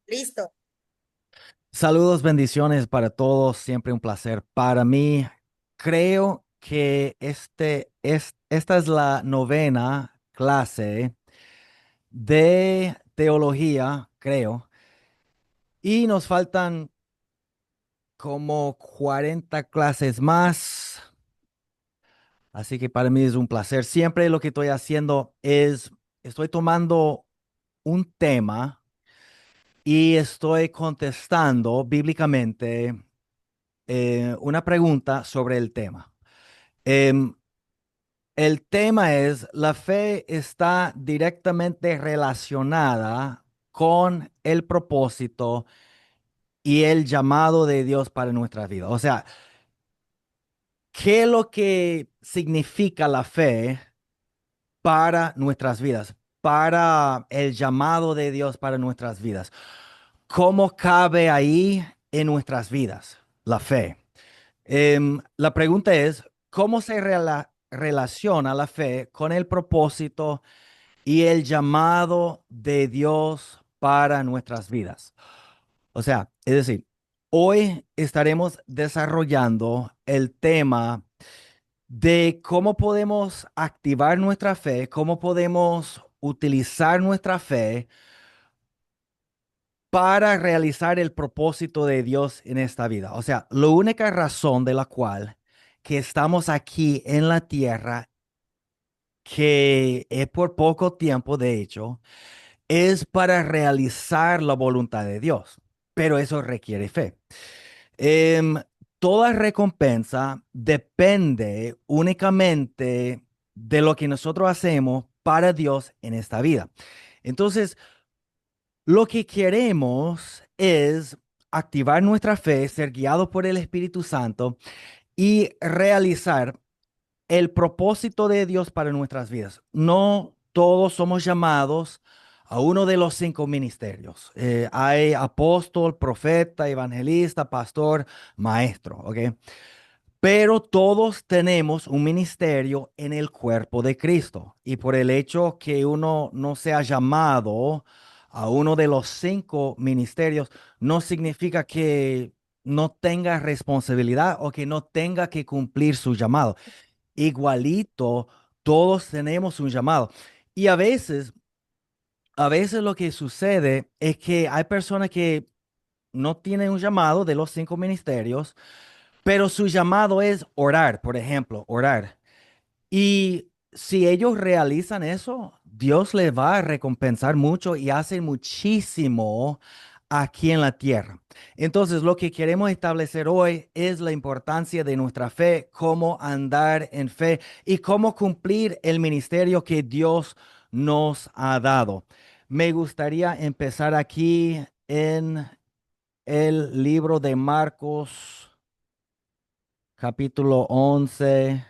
Listo. Saludos, bendiciones para todos, siempre un placer para mí. Creo que esta es la novena clase de teología, creo, y nos faltan como 40 clases más, así que para mí es un placer. Siempre lo que estoy haciendo es, estoy tomando un tema y estoy contestando bíblicamente una pregunta sobre el tema. Em, el tema es, la fe está directamente relacionada con el propósito y el llamado de Dios para nuestras vidas. O sea, ¿qué es lo que significa la fe para nuestras vidas, para el llamado de Dios para nuestras vidas? ¿Cómo cabe ahí en nuestras vidas la fe? La pregunta es, ¿cómo se relaciona la fe con el propósito y el llamado de Dios para nuestras vidas? O sea, es decir, hoy estaremos desarrollando el tema de cómo podemos activar nuestra fe, cómo podemos utilizar nuestra fe para realizar el propósito de Dios en esta vida. O sea, la única razón de la cual que estamos aquí en la tierra, que es por poco tiempo, de hecho, es para realizar la voluntad de Dios. Pero eso requiere fe. Em, Toda recompensa depende únicamente de lo que nosotros hacemos para Dios en esta vida. Entonces, lo que queremos es activar nuestra fe, ser guiados por el Espíritu Santo y realizar el propósito de Dios para nuestras vidas. No todos somos llamados a uno de los cinco ministerios. Hay apóstol, profeta, evangelista, pastor, maestro, ¿ok? Pero todos tenemos un ministerio en el cuerpo de Cristo. Y por el hecho que uno no sea llamado a uno de los cinco ministerios, no significa que no tenga responsabilidad o que no tenga que cumplir su llamado. Igualito, todos tenemos un llamado. Y a veces lo que sucede es que hay personas que no tienen un llamado de los cinco ministerios, pero su llamado es orar, por ejemplo, orar. Y si ellos realizan eso, Dios les va a recompensar mucho y hace muchísimo aquí en la tierra. Entonces, lo que queremos establecer hoy es la importancia de nuestra fe, cómo andar en fe y cómo cumplir el ministerio que Dios nos ha dado. Me gustaría empezar aquí en el libro de Marcos, capítulo 11,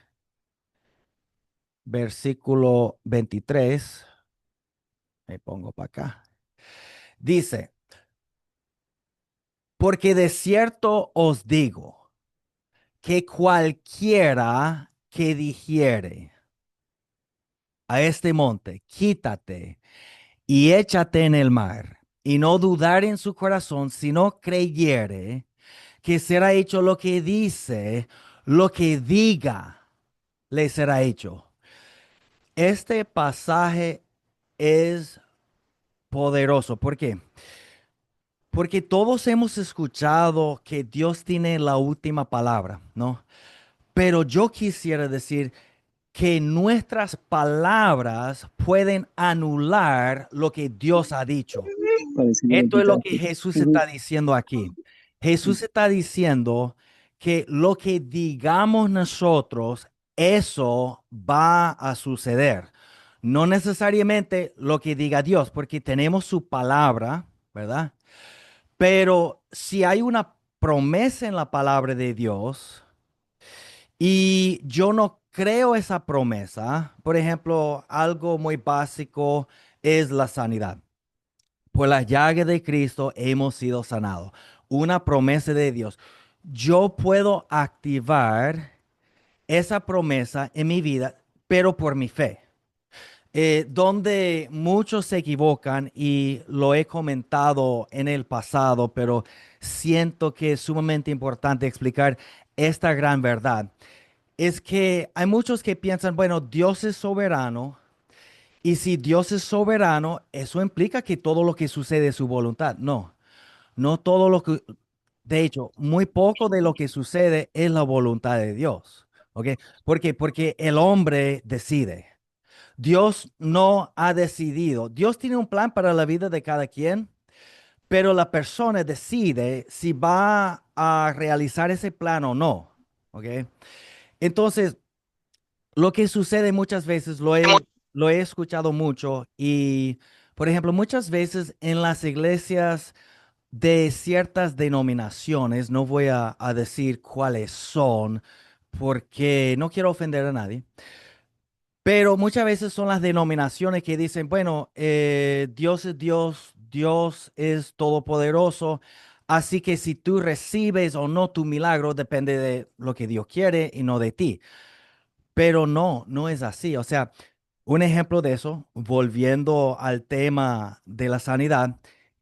versículo 23. Me pongo para acá. Dice, porque de cierto os digo que cualquiera que dijere a este monte, quítate y échate en el mar, y no dudar en su corazón, sino creyere que será hecho lo que dice, lo que diga, le será hecho. Este pasaje es poderoso. ¿Por qué? Porque todos hemos escuchado que Dios tiene la última palabra, ¿no? Pero yo quisiera decir que nuestras palabras pueden anular lo que Dios ha dicho. Parece que lo Esto es lo que quitaste. Jesús Ujú. está diciendo aquí. Jesús está diciendo que lo que digamos nosotros, eso va a suceder. No necesariamente lo que diga Dios, porque tenemos su palabra, ¿verdad? Pero si hay una promesa en la palabra de Dios y yo no creo esa promesa, por ejemplo, algo muy básico es la sanidad. Por la llaga de Cristo hemos sido sanados. Una promesa de Dios. Yo puedo activar esa promesa en mi vida, pero por mi fe. donde muchos se equivocan y lo he comentado en el pasado, pero siento que es sumamente importante explicar esta gran verdad. Es que hay muchos que piensan, bueno, Dios es soberano y si Dios es soberano, eso implica que todo lo que sucede es su voluntad. No, no todo lo que, de hecho, muy poco de lo que sucede es la voluntad de Dios. ¿Ok? ¿Por qué? Porque el hombre decide. Dios no ha decidido. Dios tiene un plan para la vida de cada quien, pero la persona decide si va a realizar ese plan o no. ¿Ok? Entonces, lo que sucede muchas veces, lo he escuchado mucho y, por ejemplo, muchas veces en las iglesias de ciertas denominaciones, no voy a decir cuáles son, porque no quiero ofender a nadie. Pero muchas veces son las denominaciones que dicen, bueno, Dios es Dios, Dios es todopoderoso, así que si tú recibes o no tu milagro depende de lo que Dios quiere y no de ti. Pero no, no es así. O sea, un ejemplo de eso, volviendo al tema de la sanidad,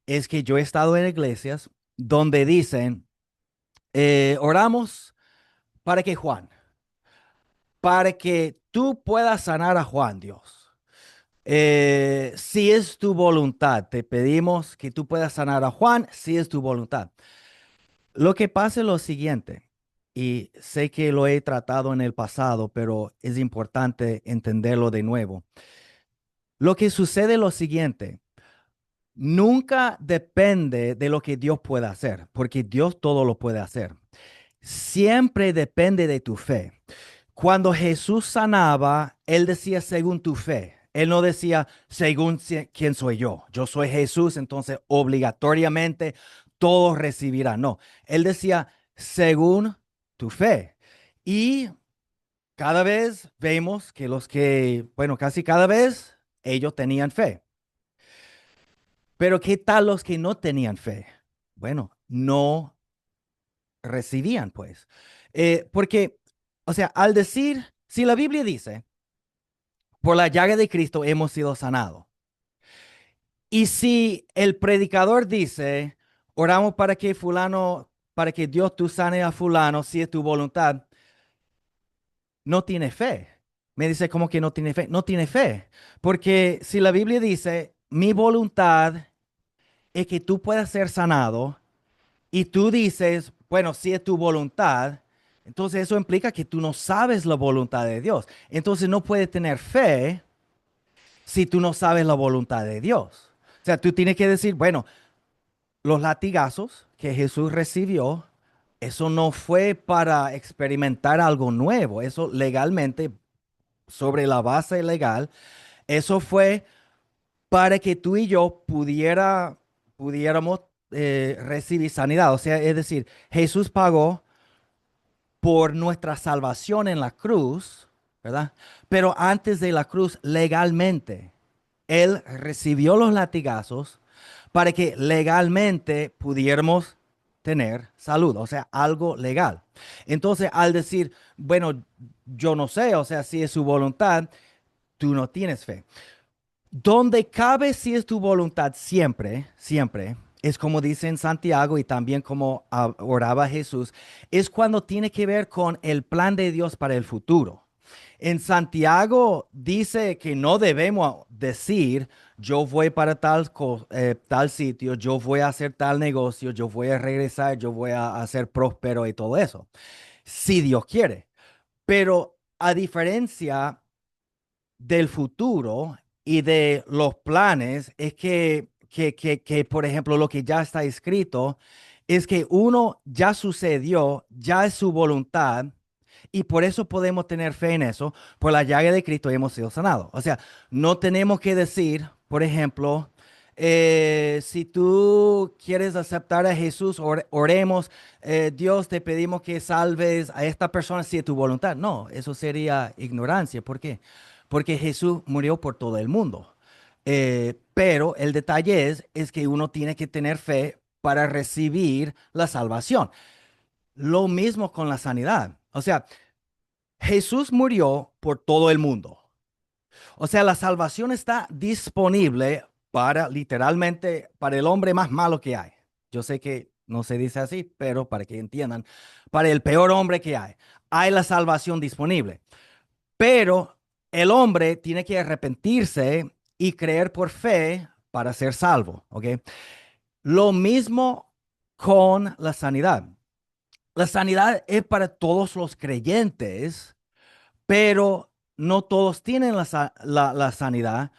es que yo he estado en iglesias donde dicen, oramos para que Juan, para que tú puedas sanar a Juan, Dios. Si es tu voluntad, te pedimos que tú puedas sanar a Juan, si es tu voluntad. Lo que pasa es lo siguiente, y sé que lo he tratado en el pasado, pero es importante entenderlo de nuevo. Lo que sucede es lo siguiente, nunca depende de lo que Dios pueda hacer, porque Dios todo lo puede hacer. Siempre depende de tu fe. Cuando Jesús sanaba, él decía según tu fe. Él no decía según quién soy yo. Yo soy Jesús, entonces obligatoriamente todos recibirán. No, él decía según tu fe. Y cada vez vemos que bueno, casi cada vez ellos tenían fe. Pero ¿qué tal los que no tenían fe? Bueno, no recibían, pues. Porque, o sea, al decir, si la Biblia dice, por la llaga de Cristo hemos sido sanados. Y si el predicador dice, oramos para que fulano, para que Dios tú sane a fulano, si es tu voluntad, no tiene fe. Me dice, ¿cómo que no tiene fe? No tiene fe. Porque si la Biblia dice, mi voluntad es que tú puedas ser sanado, y tú dices, bueno, si es tu voluntad, entonces eso implica que tú no sabes la voluntad de Dios. Entonces no puedes tener fe si tú no sabes la voluntad de Dios. O sea, tú tienes que decir, bueno, los latigazos que Jesús recibió, eso no fue para experimentar algo nuevo, eso legalmente, sobre la base legal, eso fue para que tú y yo pudiéramos recibir sanidad. O sea, es decir, Jesús pagó por nuestra salvación en la cruz, ¿verdad? Pero antes de la cruz, legalmente, Él recibió los latigazos para que legalmente pudiéramos tener salud, o sea, algo legal. Entonces, al decir, bueno, yo no sé, o sea, si es su voluntad, tú no tienes fe. Donde cabe si es tu voluntad siempre, siempre, es como dice en Santiago y también como oraba Jesús, es cuando tiene que ver con el plan de Dios para el futuro. En Santiago dice que no debemos decir, yo voy para tal sitio, yo voy a hacer tal negocio, yo voy a regresar, yo voy a ser próspero y todo eso, si Dios quiere. Pero a diferencia del futuro y de los planes es que, por ejemplo, lo que ya está escrito es que uno ya sucedió, ya es su voluntad, y por eso podemos tener fe en eso. Por la llaga de Cristo hemos sido sanados. O sea, no tenemos que decir, por ejemplo, si tú quieres aceptar a Jesús, oremos, Dios, te pedimos que salves a esta persona si es tu voluntad. No, eso sería ignorancia. ¿Por qué? Porque Jesús murió por todo el mundo. Pero el detalle es que uno tiene que tener fe para recibir la salvación. Lo mismo con la sanidad. O sea, Jesús murió por todo el mundo. O sea, la salvación está disponible para literalmente para el hombre más malo que hay. Yo sé que no se dice así, pero para que entiendan, para el peor hombre que hay la salvación disponible. Pero el hombre tiene que arrepentirse y creer por fe para ser salvo, ¿ok? Lo mismo con la sanidad. La sanidad es para todos los creyentes, pero no todos tienen la sanidad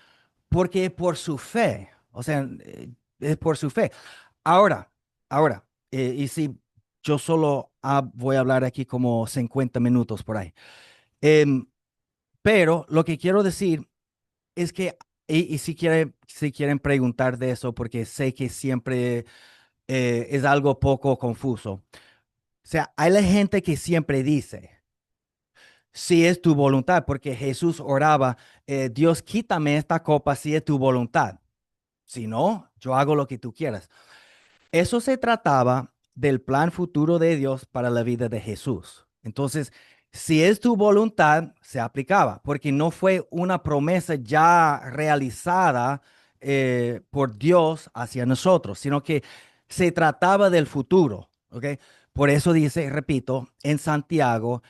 porque es por su fe. O sea, es por su fe. Ahora, y si yo solo voy a hablar aquí como 50 minutos por ahí. Em, pero lo que quiero decir es que, y si quieren preguntar de eso, porque sé que siempre es algo poco confuso. O sea, hay la gente que siempre dice, si es tu voluntad, porque Jesús oraba, Dios, quítame esta copa si es tu voluntad. Si no, yo hago lo que tú quieras. Eso se trataba del plan futuro de Dios para la vida de Jesús. Entonces, si es tu voluntad, se aplicaba, porque no fue una promesa ya realizada por Dios hacia nosotros, sino que se trataba del futuro, ¿ok? Por eso dice, repito, en Santiago,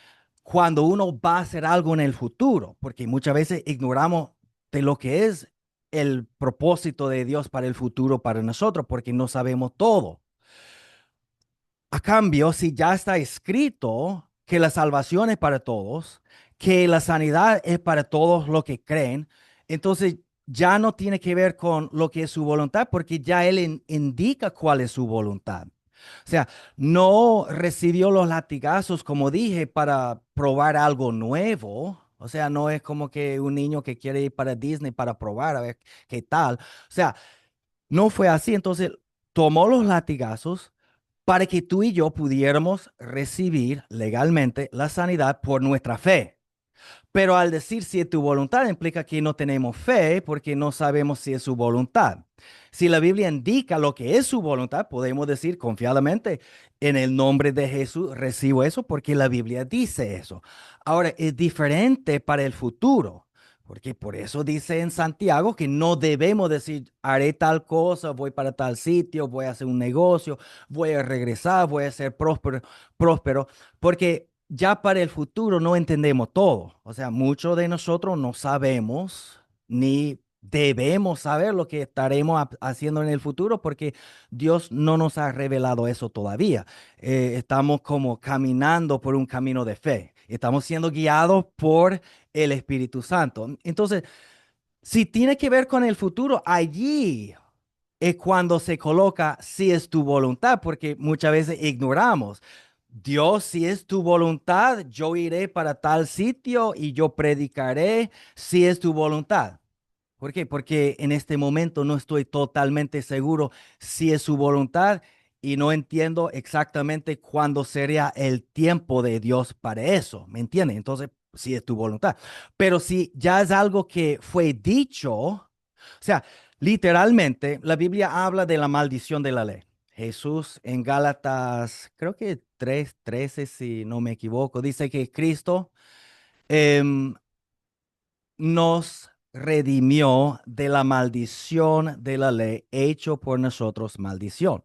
cuando uno va a hacer algo en el futuro, porque muchas veces ignoramos de lo que es el propósito de Dios para el futuro para nosotros, porque no sabemos todo. A cambio, si ya está escrito que la salvación es para todos, que la sanidad es para todos los que creen, entonces ya no tiene que ver con lo que es su voluntad, porque ya Él indica cuál es su voluntad. O sea, no recibió los latigazos, como dije, para probar algo nuevo. O sea, no es como que un niño que quiere ir para Disney para probar a ver qué tal. O sea, no fue así. Entonces, tomó los latigazos para que tú y yo pudiéramos recibir legalmente la sanidad por nuestra fe. Pero al decir si es tu voluntad implica que no tenemos fe porque no sabemos si es su voluntad. Si la Biblia indica lo que es su voluntad, podemos decir confiadamente, en el nombre de Jesús recibo eso porque la Biblia dice eso. Ahora, es diferente para el futuro, porque por eso dice en Santiago que no debemos decir, haré tal cosa, voy para tal sitio, voy a hacer un negocio, voy a regresar, voy a ser próspero, porque ya para el futuro no entendemos todo. O sea, muchos de nosotros no sabemos ni debemos saber lo que estaremos haciendo en el futuro porque Dios no nos ha revelado eso todavía. Estamos como caminando por un camino de fe. Estamos siendo guiados por el Espíritu Santo. Entonces, si tiene que ver con el futuro, allí es cuando se coloca si es tu voluntad, porque muchas veces ignoramos. Dios, si es tu voluntad, yo iré para tal sitio y yo predicaré si es tu voluntad. ¿Por qué? Porque en este momento no estoy totalmente seguro si es su voluntad y no entiendo exactamente cuándo sería el tiempo de Dios para eso. ¿Me entiendes? Entonces, si es tu voluntad. Pero si ya es algo que fue dicho, o sea, literalmente la Biblia habla de la maldición de la ley. Jesús en Gálatas, creo que 3:13, si no me equivoco, dice que Cristo em, nos redimió de la maldición de la ley, hecho por nosotros maldición,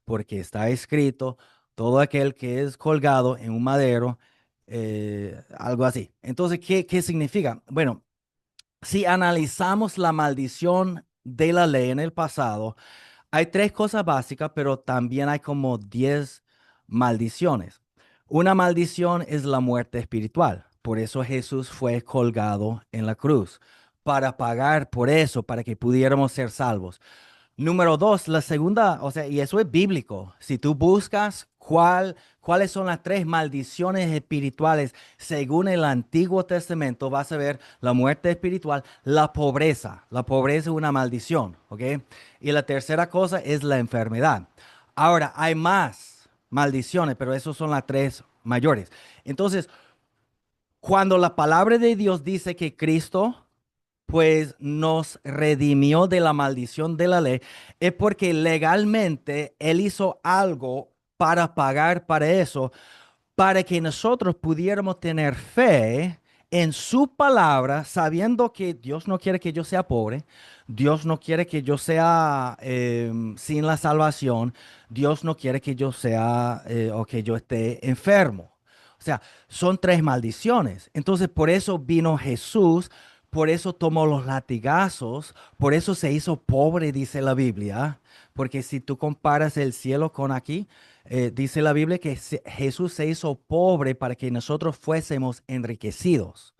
porque está escrito, todo aquel que es colgado en un madero, algo así. Entonces, ¿qué significa? Bueno, si analizamos la maldición de la ley en el pasado, hay tres cosas básicas, pero también hay como 10 maldiciones. Una maldición es la muerte espiritual. Por eso Jesús fue colgado en la cruz, para pagar por eso, para que pudiéramos ser salvos. Número dos, la segunda, o sea, y eso es bíblico. Si tú buscas cuáles son las tres maldiciones espirituales según el Antiguo Testamento, vas a ver la muerte espiritual, la pobreza. La pobreza es una maldición, ¿ok? Y la tercera cosa es la enfermedad. Ahora, hay más maldiciones, pero esas son las tres mayores. Entonces, cuando la palabra de Dios dice que Cristo pues nos redimió de la maldición de la ley, es porque legalmente Él hizo algo para pagar para eso, para que nosotros pudiéramos tener fe en su palabra, sabiendo que Dios no quiere que yo sea pobre, Dios no quiere que yo sea sin la salvación, Dios no quiere que yo sea o que yo esté enfermo. O sea, son tres maldiciones. Entonces, por eso vino Jesús, por eso tomó los latigazos, por eso se hizo pobre, dice la Biblia. Porque si tú comparas el cielo con aquí, dice la Biblia que Jesús se hizo pobre para que nosotros fuésemos enriquecidos.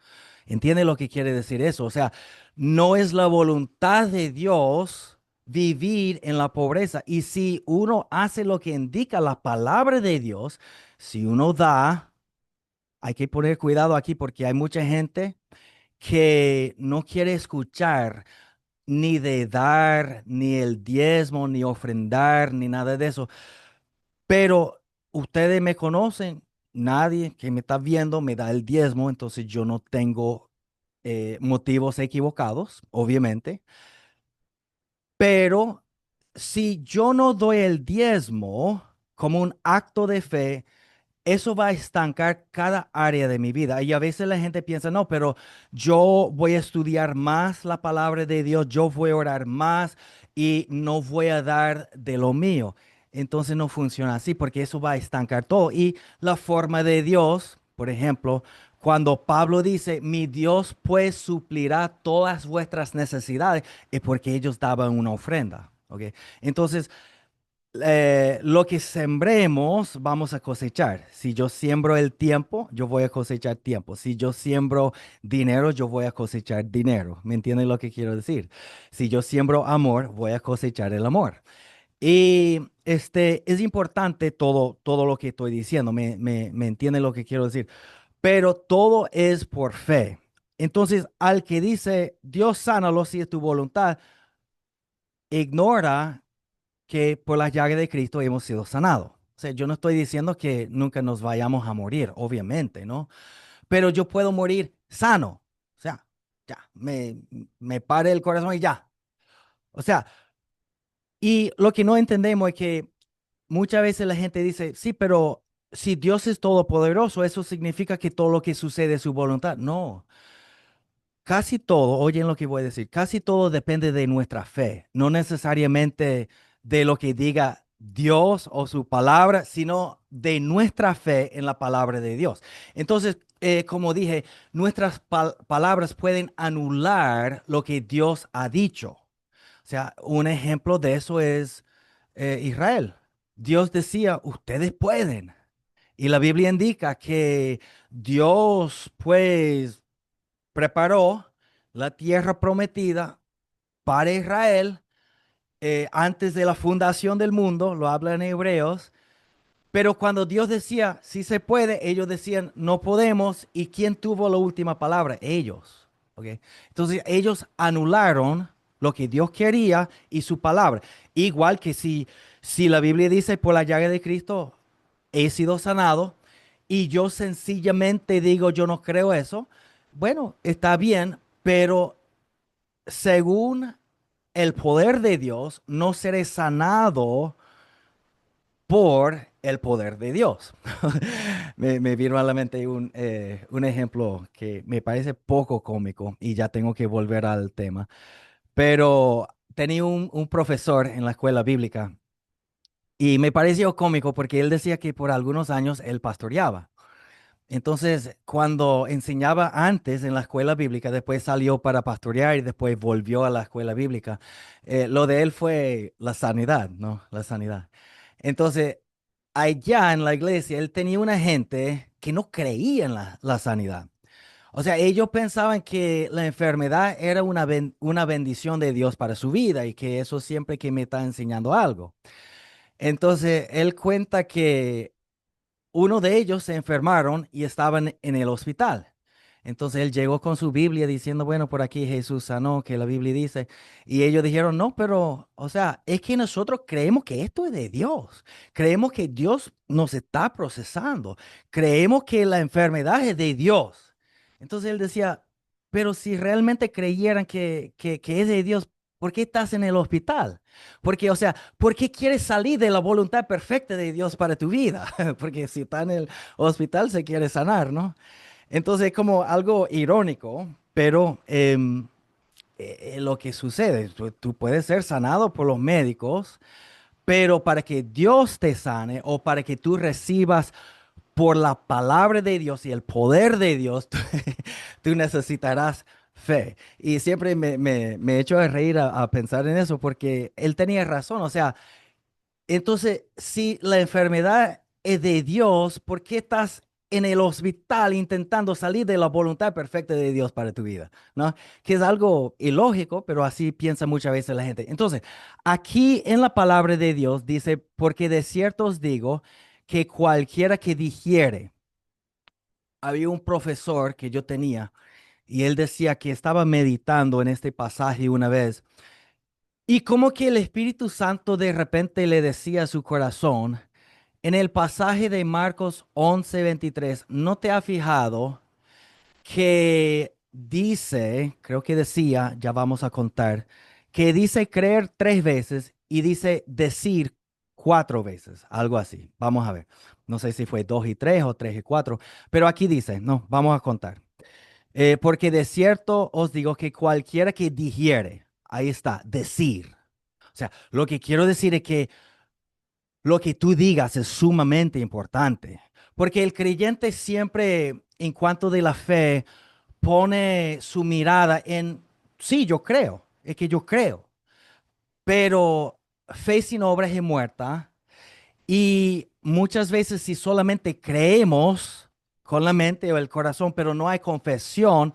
¿Entiende lo que quiere decir eso? O sea, no es la voluntad de Dios vivir en la pobreza. Y si uno hace lo que indica la palabra de Dios, si uno da, hay que poner cuidado aquí porque hay mucha gente que no quiere escuchar ni de dar, ni el diezmo, ni ofrendar, ni nada de eso. Pero ustedes me conocen, nadie que me está viendo me da el diezmo, entonces yo no tengo motivos equivocados, obviamente. Pero si yo no doy el diezmo como un acto de fe, eso va a estancar cada área de mi vida. Y a veces la gente piensa, no, pero yo voy a estudiar más la palabra de Dios, yo voy a orar más y no voy a dar de lo mío. Entonces no funciona así porque eso va a estancar todo. Y la forma de Dios, por ejemplo, cuando Pablo dice, mi Dios pues suplirá todas vuestras necesidades, es porque ellos daban una ofrenda. ¿Ok? Entonces, lo que sembremos, vamos a cosechar. Si yo siembro el tiempo, yo voy a cosechar tiempo. Si yo siembro dinero, yo voy a cosechar dinero. ¿Me entienden lo que quiero decir? Si yo siembro amor, voy a cosechar el amor. Y es importante todo lo que estoy diciendo. Me entienden lo que quiero decir. Pero todo es por fe. Entonces, al que dice, Dios sánalo si es tu voluntad, ignora que por las llagas de Cristo hemos sido sanados. O sea, yo no estoy diciendo que nunca nos vayamos a morir, obviamente, ¿no? Pero yo puedo morir sano. O sea, ya, me pare el corazón y ya. O sea, y lo que no entendemos es que muchas veces la gente dice, sí, pero si Dios es todopoderoso, eso significa que todo lo que sucede es su voluntad. No. Casi todo, oyen lo que voy a decir, casi todo depende de nuestra fe, no necesariamente de lo que diga Dios o su palabra, sino de nuestra fe en la palabra de Dios. Entonces, como dije, nuestras palabras pueden anular lo que Dios ha dicho. O sea, un ejemplo de eso es Israel. Dios decía, ustedes pueden. Y la Biblia indica que Dios, pues, preparó la tierra prometida para Israel antes de la fundación del mundo, lo habla en Hebreos, pero cuando Dios decía, si se puede, ellos decían, no podemos, ¿y quién tuvo la última palabra? Ellos. ¿Ok? Entonces ellos anularon lo que Dios quería y su palabra. Igual que si la Biblia dice, por la llaga de Cristo he sido sanado, y yo sencillamente digo, yo no creo eso, bueno, está bien, pero según el poder de Dios, no seré sanado por el poder de Dios. Me vino a la mente un ejemplo que me parece poco cómico y ya tengo que volver al tema, pero tenía un profesor en la escuela bíblica y me pareció cómico porque él decía que por algunos años él pastoreaba. Entonces, cuando enseñaba antes en la escuela bíblica, después salió para pastorear y después volvió a la escuela bíblica. Lo de él fue la sanidad, ¿no? La sanidad. Entonces, allá en la iglesia, él tenía una gente que no creía en la sanidad. O sea, ellos pensaban que la enfermedad era una bendición de Dios para su vida y que eso siempre que me está enseñando algo. Entonces, él cuenta que uno de ellos se enfermaron y estaban en el hospital. Entonces él llegó con su Biblia diciendo, bueno, por aquí Jesús sanó, que la Biblia dice. Y ellos dijeron, no, pero, o sea, es que nosotros creemos que esto es de Dios. Creemos que Dios nos está procesando. Creemos que la enfermedad es de Dios. Entonces él decía, pero si realmente creyeran que es de Dios, ¿por qué estás en el hospital? Porque, o sea, ¿por qué quieres salir de la voluntad perfecta de Dios para tu vida? Porque si está en el hospital se quiere sanar, ¿no? Entonces es como algo irónico, pero lo que sucede, tú puedes ser sanado por los médicos, pero para que Dios te sane o para que tú recibas por la palabra de Dios y el poder de Dios, tú necesitarás fe. Y siempre me he hecho de reír a pensar en eso porque él tenía razón. O sea, entonces, si la enfermedad es de Dios, ¿por qué estás en el hospital intentando salir de la voluntad perfecta de Dios para tu vida? ¿No? Que es algo ilógico, pero así piensa muchas veces la gente. Entonces, aquí en la palabra de Dios dice, porque de cierto os digo que cualquiera que dijere, había un profesor que yo tenía y él decía que estaba meditando en este pasaje una vez y como que el Espíritu Santo de repente le decía a su corazón, en el pasaje de Marcos 11:23, ¿no te has fijado que dice, creo que decía, ya vamos a contar, que dice creer 3 veces y dice decir 4 veces, algo así? Vamos a ver. No sé si fue 2 y 3 o 3 y 4, pero aquí dice, no, vamos a contar. Porque de cierto os digo que cualquiera que dijere, ahí está, decir. O sea, lo que quiero decir es que lo que tú digas es sumamente importante, porque el creyente siempre, en cuanto de la fe, pone su mirada en, sí, yo creo, es que yo creo, pero fe sin obras es muerta y muchas veces si solamente creemos con la mente o el corazón, pero no hay confesión,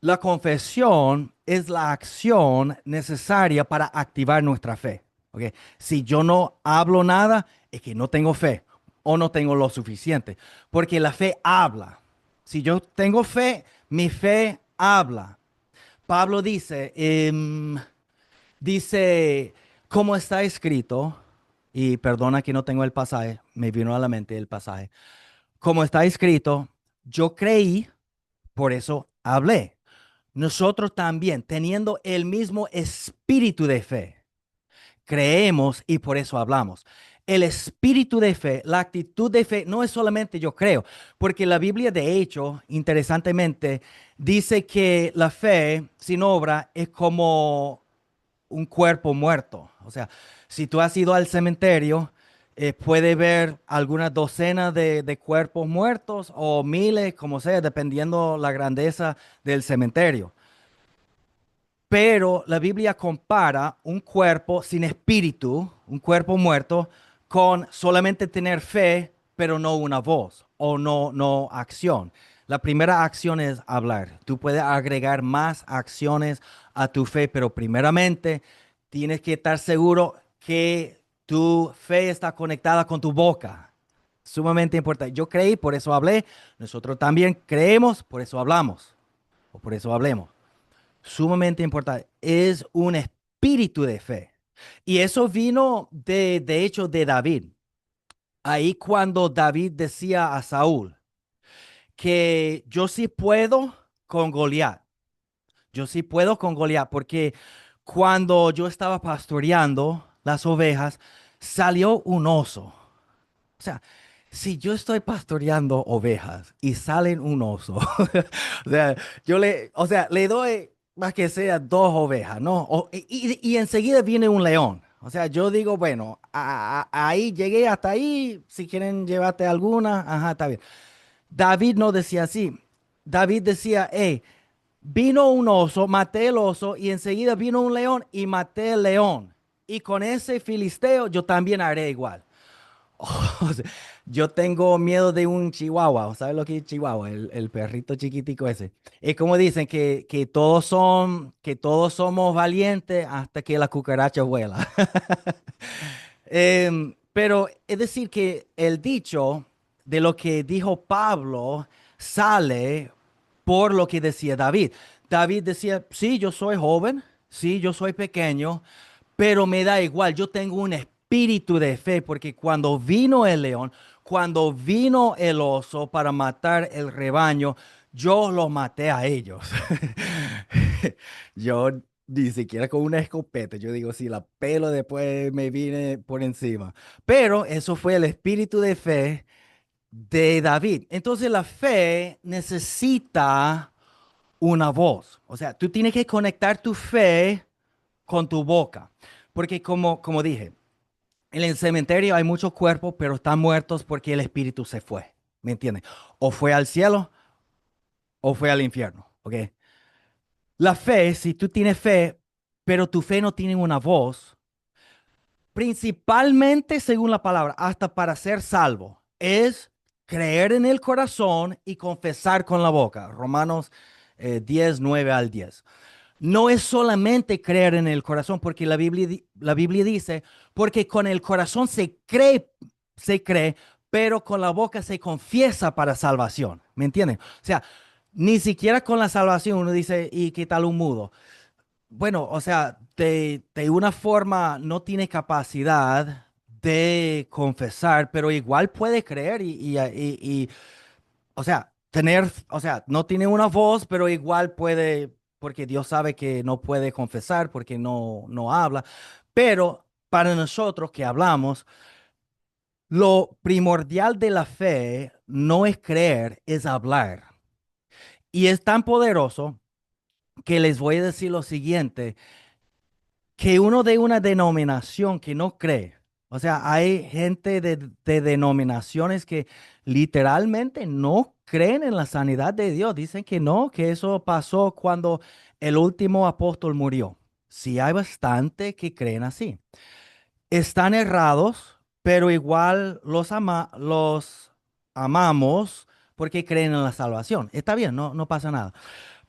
la confesión es la acción necesaria para activar nuestra fe. ¿Ok? Si yo no hablo nada, es que no tengo fe o no tengo lo suficiente. Porque la fe habla. Si yo tengo fe, mi fe habla. Pablo dice, dice, como está escrito, y perdona que no tengo el pasaje, me vino a la mente el pasaje. Como está escrito, yo creí, por eso hablé. Nosotros también, teniendo el mismo espíritu de fe, creemos y por eso hablamos. El espíritu de fe, la actitud de fe, no es solamente yo creo, porque la Biblia de hecho, interesantemente, dice que la fe sin obra es como un cuerpo muerto. O sea, si tú has ido al cementerio, puede ver algunas docenas de cuerpos muertos o miles, como sea, dependiendo la grandeza del cementerio. Pero la Biblia compara un cuerpo sin espíritu, un cuerpo muerto, con solamente tener fe, pero no una voz o no acción. La primera acción es hablar. Tú puedes agregar más acciones a tu fe, pero primeramente tienes que estar seguro que tu fe está conectada con tu boca. Sumamente importante. Yo creí, por eso hablé. Nosotros también creemos, por eso hablamos o por eso hablemos. Sumamente importante. Es un espíritu de fe. Y eso vino de hecho de David. Ahí cuando David decía a Saúl que yo sí puedo con Goliat. Yo sí puedo con Goliat porque cuando yo estaba pastoreando las ovejas, salió un oso. O sea, si yo estoy pastoreando ovejas y salen un oso, o sea, le doy más que sea 2 ovejas, ¿no? Y enseguida viene un león. O sea, yo digo, bueno, ahí llegué hasta ahí, si quieren llevarte alguna, ajá, está bien. David no decía así. David decía, hey, vino un oso, maté el oso y enseguida vino un león y maté el león. Y con ese filisteo yo también haré igual. O sea, yo tengo miedo de un chihuahua. ¿Sabes lo que es chihuahua? El perrito chiquitico ese. Es como dicen que todos somos valientes hasta que la cucaracha vuela. Pero es decir que el dicho de lo que dijo Pablo sale por lo que decía David. David decía, sí, yo soy joven, sí, yo soy pequeño, pero me da igual, yo tengo un espíritu de fe porque cuando vino el león, cuando vino el oso para matar el rebaño, yo los maté a ellos. Yo ni siquiera con una escopeta, yo digo, si la pelo después me vine por encima. Pero eso fue el espíritu de fe de David. Entonces la fe necesita una voz. O sea, tú tienes que conectar tu fe con tu boca. Porque como dije, en el cementerio hay muchos cuerpos, pero están muertos porque el espíritu se fue. ¿Me entiendes? O fue al cielo o fue al infierno. ¿Ok? La fe, si tú tienes fe, pero tu fe no tiene una voz, principalmente según la palabra, hasta para ser salvo, es creer en el corazón y confesar con la boca. Romanos 10, 9 al 10. No es solamente creer en el corazón, porque la Biblia dice, porque con el corazón se cree, pero con la boca se confiesa para salvación. ¿Me entienden? O sea, ni siquiera con la salvación uno dice, ¿y qué tal un mudo? Bueno, o sea, de una forma no tiene capacidad de confesar, pero igual puede creer o sea, o sea, no tiene una voz, pero igual puede, porque Dios sabe que no puede confesar, porque no habla. Pero para nosotros que hablamos, lo primordial de la fe no es creer, es hablar. Y es tan poderoso que les voy a decir lo siguiente, que uno de una denominación que no cree, o sea, hay gente de denominaciones que literalmente no creen en la sanidad de Dios, dicen que no, que eso pasó cuando el último apóstol murió. Sí, hay bastante que creen así. Están errados, pero igual los amamos porque creen en la salvación. Está bien, no pasa nada.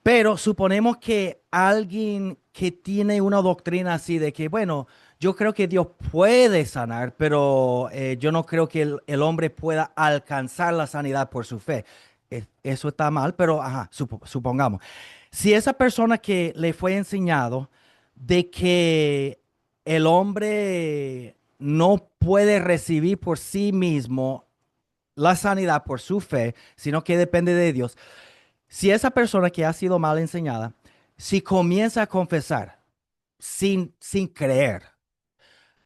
Pero suponemos que alguien que tiene una doctrina así de que, bueno, yo creo que Dios puede sanar, pero yo no creo que el hombre pueda alcanzar la sanidad por su fe. Eso está mal, pero ajá, supongamos. Si esa persona que le fue enseñado de que el hombre no puede recibir por sí mismo la sanidad por su fe, sino que depende de Dios, si esa persona que ha sido mal enseñada, si comienza a confesar sin creer,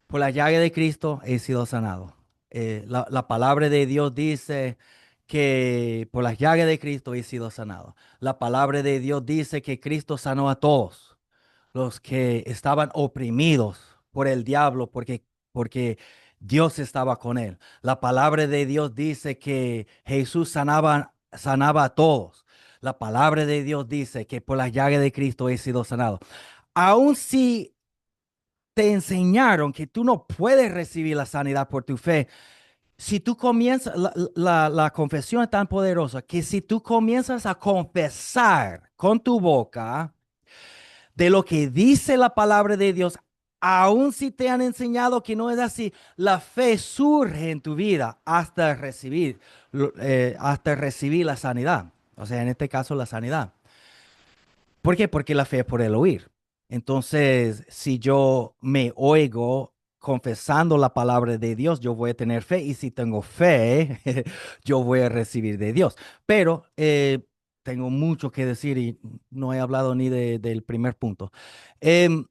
por la llaga de Cristo he sido sanado. La palabra de Dios dice que por las llagas de Cristo he sido sanado. La palabra de Dios dice que Cristo sanó a todos los que estaban oprimidos por el diablo porque Dios estaba con él. La palabra de Dios dice que Jesús sanaba a todos. La palabra de Dios dice que por las llagas de Cristo he sido sanado. Aun si te enseñaron que tú no puedes recibir la sanidad por tu fe, si tú comienzas, la confesión es tan poderosa que si tú comienzas a confesar con tu boca, de lo que dice la palabra de Dios, aun si te han enseñado que no es así, la fe surge en tu vida hasta recibir la sanidad. O sea, en este caso, la sanidad. ¿Por qué? Porque la fe es por el oír. Entonces, si yo me oigo confesando la palabra de Dios, yo voy a tener fe y si tengo fe, yo voy a recibir de Dios. Pero tengo mucho que decir y no he hablado ni del primer punto. Em,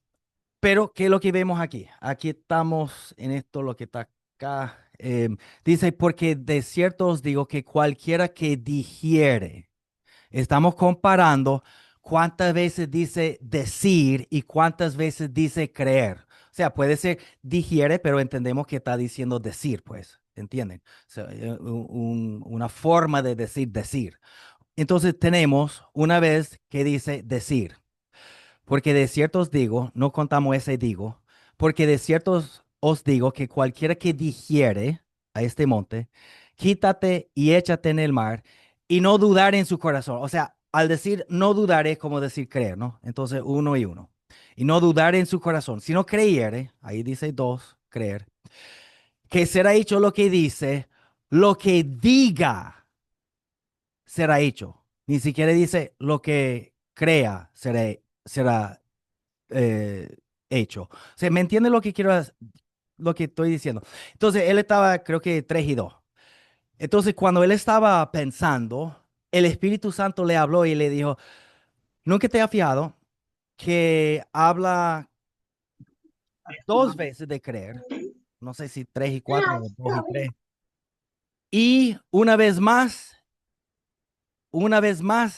pero, ¿qué es lo que vemos aquí? Aquí estamos en esto, lo que está acá. Dice, porque de cierto os digo que cualquiera que digiere, estamos comparando cuántas veces dice decir y cuántas veces dice creer. O sea, puede ser digiere, pero entendemos que está diciendo decir, pues, ¿entienden? O sea, una forma de decir. Entonces tenemos una vez que dice decir. Porque de cierto os digo, no contamos ese digo, porque de cierto os digo que cualquiera que dijere a este monte, quítate y échate en el mar, y no dudar en su corazón. O sea, al decir no dudar es como decir creer, ¿no? Entonces, uno y uno. Y no dudar en su corazón. Si no creyere, ahí dice dos, creer, que será hecho lo que dice, lo que diga será hecho. Ni siquiera dice lo que crea será hecho. O sea, ¿me entiende lo que lo que estoy diciendo? Entonces, él estaba, creo que 3 y 2. Entonces, cuando él estaba pensando, el Espíritu Santo le habló y le dijo, ¿nunca te has fijado que habla 2 veces de creer? No sé si 3 y 4 o 2 y 3. Y una vez más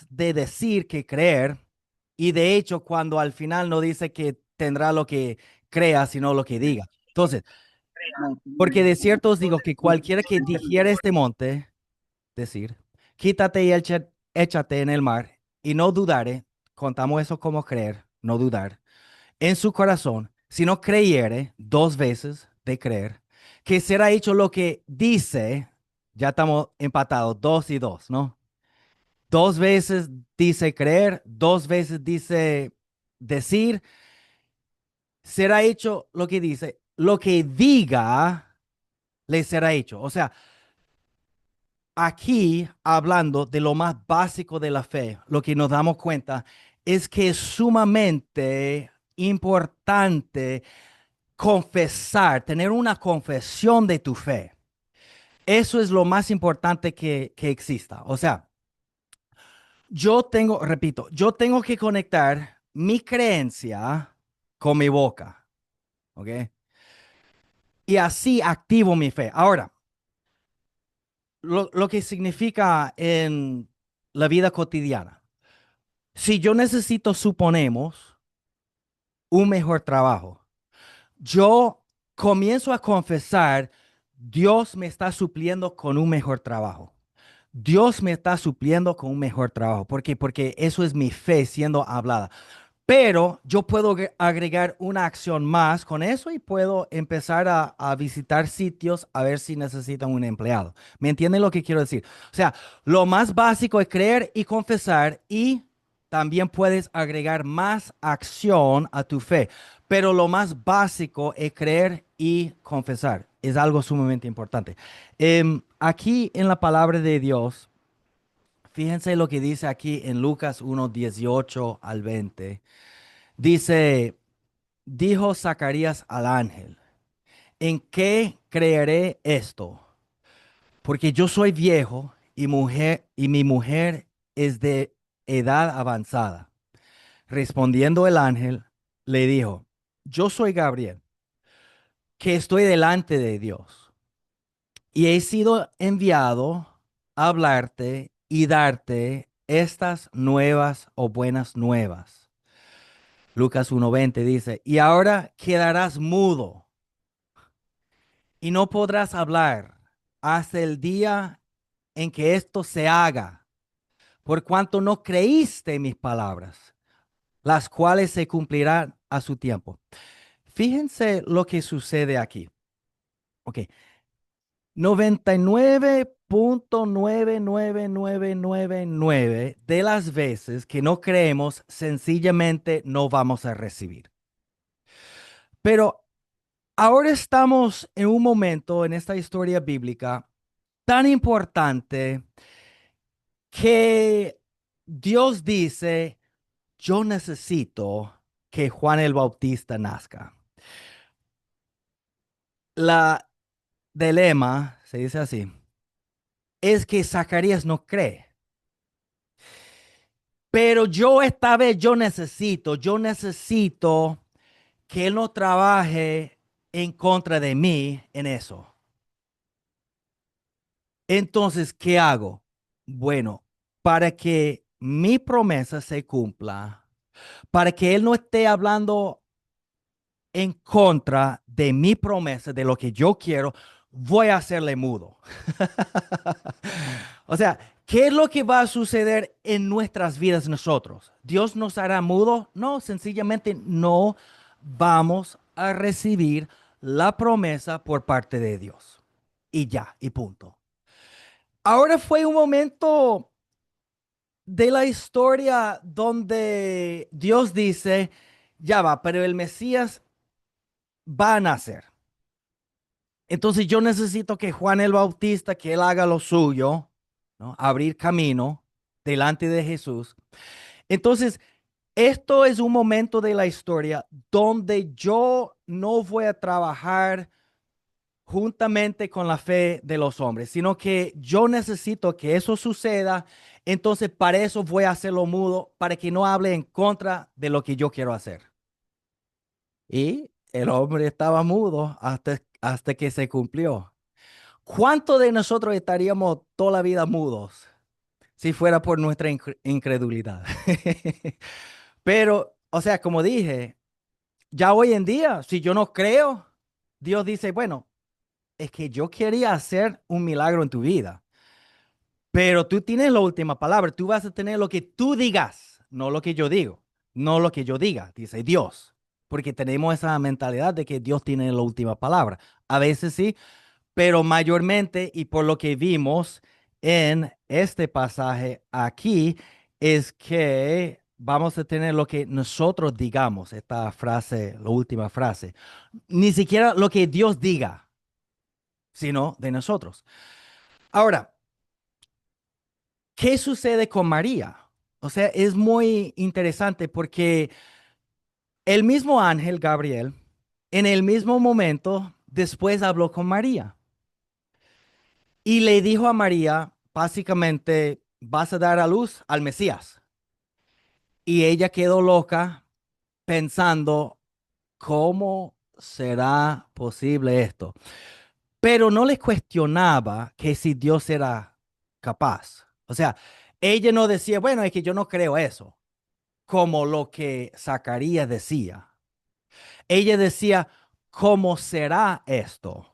de decir que creer, y de hecho cuando al final no dice que tendrá lo que crea, sino lo que diga. Entonces, porque de cierto os digo que cualquiera que dijere este monte, decir, quítate y échate en el mar, y no dudare, contamos eso como creer, no dudar, en su corazón, si no creyere dos veces de creer, que será hecho lo que dice, ya estamos empatados, dos y dos, ¿no? Dos veces dice creer, dos veces dice decir, será hecho lo que dice, lo que diga le será hecho. O sea, aquí hablando de lo más básico de la fe, lo que nos damos cuenta es que es sumamente importante confesar, tener una confesión de tu fe. Eso es lo más importante que exista. O sea, repito, yo tengo que conectar mi creencia con mi boca, ¿ok? Y así activo mi fe. Ahora, lo que significa en la vida cotidiana. Si yo necesito, suponemos, un mejor trabajo, yo comienzo a confesar, Dios me está supliendo con un mejor trabajo. Dios me está supliendo con un mejor trabajo. ¿Por qué? Porque eso es mi fe siendo hablada. Pero yo puedo agregar una acción más con eso y puedo empezar a visitar sitios a ver si necesitan un empleado. ¿Me entienden lo que quiero decir? O sea, lo más básico es creer y confesar y también puedes agregar más acción a tu fe. Pero lo más básico es creer y confesar. Es algo sumamente importante. Aquí en la palabra de Dios, fíjense lo que dice aquí en Lucas 1:18 al 20. Dice, dijo Zacarías al ángel, ¿en qué creeré esto? Porque yo soy viejo y mi mujer es de edad avanzada. Respondiendo el ángel, le dijo, yo soy Gabriel, que estoy delante de Dios, y he sido enviado a hablarte y darte estas nuevas o buenas nuevas. Lucas 1:20 dice, y ahora quedarás mudo y no podrás hablar hasta el día en que esto se haga, por cuanto no creíste mis palabras, las cuales se cumplirán a su tiempo. Fíjense lo que sucede aquí. Ok, 99.99999 de las veces que no creemos, sencillamente no vamos a recibir. Pero ahora estamos en un momento en esta historia bíblica tan importante que Dios dice, yo necesito que Juan el Bautista nazca. La dilema, se dice así, es que Zacarías no cree. Pero yo esta vez, yo necesito que él no trabaje en contra de mí en eso. Entonces, ¿qué hago? Bueno, para que mi promesa se cumpla, para que él no esté hablando en contra de mi promesa, de lo que yo quiero, voy a hacerle mudo. O sea, ¿qué es lo que va a suceder en nuestras vidas nosotros? ¿Dios nos hará mudo? No, sencillamente no vamos a recibir la promesa por parte de Dios. Y ya, y punto. Ahora fue un momento de la historia donde Dios dice, ya va, pero el Mesías va a nacer. Entonces yo necesito que Juan el Bautista, que él haga lo suyo, ¿no? Abrir camino delante de Jesús. Entonces, esto es un momento de la historia donde yo no voy a trabajar juntamente con la fe de los hombres, sino que yo necesito que eso suceda. Entonces, para eso voy a hacerlo mudo, para que no hable en contra de lo que yo quiero hacer. Y el hombre estaba mudo hasta que se cumplió. ¿Cuántos de nosotros estaríamos toda la vida mudos si fuera por nuestra incredulidad? Pero, o sea, como dije, ya hoy en día, si yo no creo, Dios dice, bueno, es que yo quería hacer un milagro en tu vida, pero tú tienes la última palabra, tú vas a tener lo que tú digas, no lo que yo digo, no lo que yo diga, dice Dios, porque tenemos esa mentalidad de que Dios tiene la última palabra. A veces sí, pero mayormente y por lo que vimos en este pasaje aquí es que vamos a tener lo que nosotros digamos, esta frase, la última frase, ni siquiera lo que Dios diga, sino de nosotros. Ahora, ¿qué sucede con María? O sea, es muy interesante porque el mismo ángel Gabriel, en el mismo momento, después habló con María y le dijo a María, básicamente, vas a dar a luz al Mesías. Y ella quedó loca pensando, ¿cómo será posible esto? Pero no le cuestionaba que si Dios era capaz. O sea, ella no decía, bueno, es que yo no creo eso, como lo que Zacarías decía. Ella decía, ¿cómo será esto?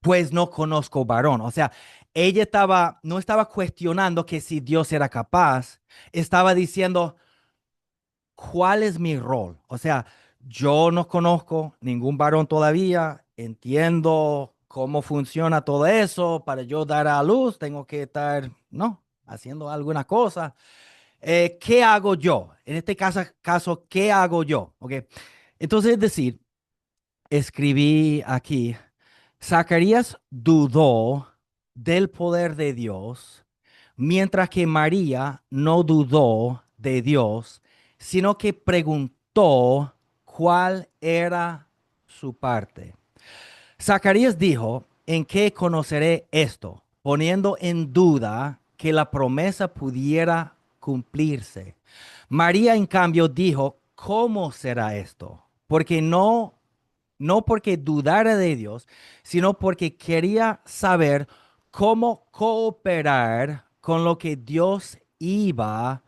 Pues no conozco varón. O sea, ella no estaba cuestionando que si Dios era capaz, estaba diciendo, ¿cuál es mi rol? O sea, yo no conozco ningún varón todavía, entiendo cómo funciona todo eso, para yo dar a luz tengo que estar, no, haciendo alguna cosa. ¿Qué hago yo? En este caso, ¿qué hago yo? ¿Ok? Entonces, es decir, escribí aquí, Zacarías dudó del poder de Dios, mientras que María no dudó de Dios, sino que preguntó cuál era su parte. Zacarías dijo, ¿en qué conoceré esto? Poniendo en duda que la promesa pudiera cumplirse. María, en cambio, dijo, ¿cómo será esto? Porque no porque dudara de Dios, sino porque quería saber cómo cooperar con lo que Dios iba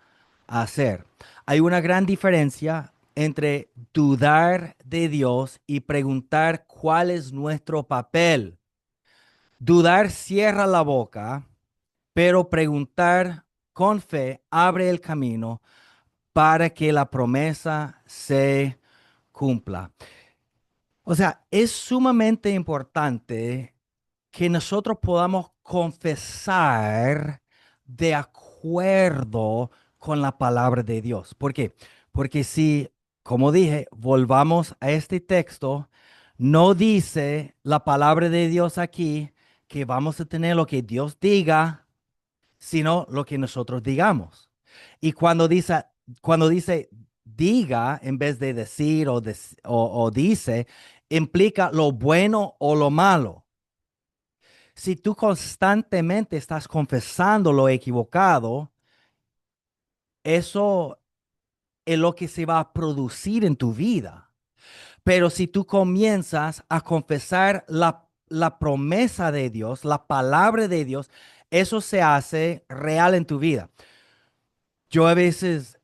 a hacer. Hay una gran diferencia entre dudar de Dios y preguntar cuál es nuestro papel. Dudar cierra la boca, pero preguntar con fe abre el camino para que la promesa se cumpla. O sea, es sumamente importante que nosotros podamos confesar de acuerdo con la palabra de Dios. ¿Por qué? Porque si, como dije, volvamos a este texto, no dice la palabra de Dios aquí que vamos a tener lo que Dios diga, sino lo que nosotros digamos. Y cuando dice diga en vez de decir o dice, implica lo bueno o lo malo. Si tú constantemente estás confesando lo equivocado, eso es lo que se va a producir en tu vida. Pero si tú comienzas a confesar la promesa de Dios, la palabra de Dios, eso se hace real en tu vida. Yo a veces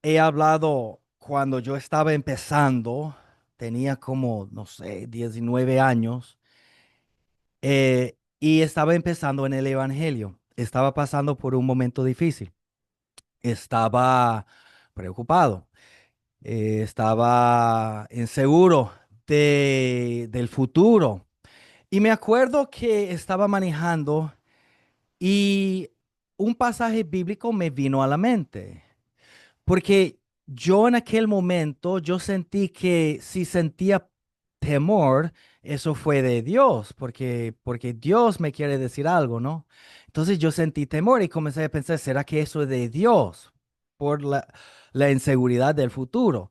he hablado cuando yo estaba empezando, tenía como, no sé, 19 años, y estaba empezando en el Evangelio. Estaba pasando por un momento difícil. Estaba preocupado, estaba inseguro del futuro. Y me acuerdo que estaba manejando y un pasaje bíblico me vino a la mente. Porque yo en aquel momento, yo sentí que si sentía temor, eso fue de Dios, porque Dios me quiere decir algo, ¿no? Entonces yo sentí temor y comencé a pensar, ¿será que eso es de Dios por la inseguridad del futuro?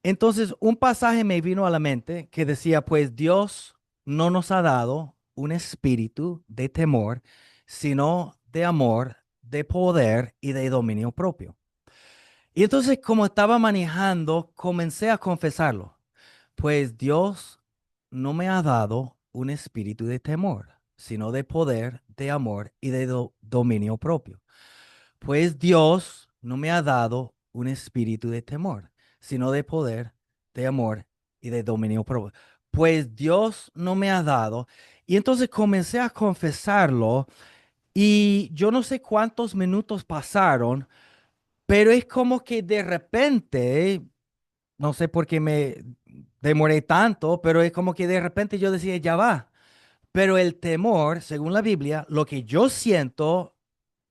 Entonces un pasaje me vino a la mente que decía, pues Dios no nos ha dado un espíritu de temor, sino de amor, de poder y de dominio propio. Y entonces, como estaba manejando, comencé a confesarlo. Pues Dios no me ha dado un espíritu de temor. sino de poder, de amor y de dominio propio. Pues Dios no me ha dado un espíritu de temor, sino de poder, de amor y de dominio propio. Pues Dios no me ha dado. Y entonces comencé a confesarlo y yo no sé cuántos minutos pasaron, pero es como que de repente, no sé por qué me demoré tanto, pero es como que de repente yo decía, ya va. Pero el temor, según la Biblia, lo que yo siento,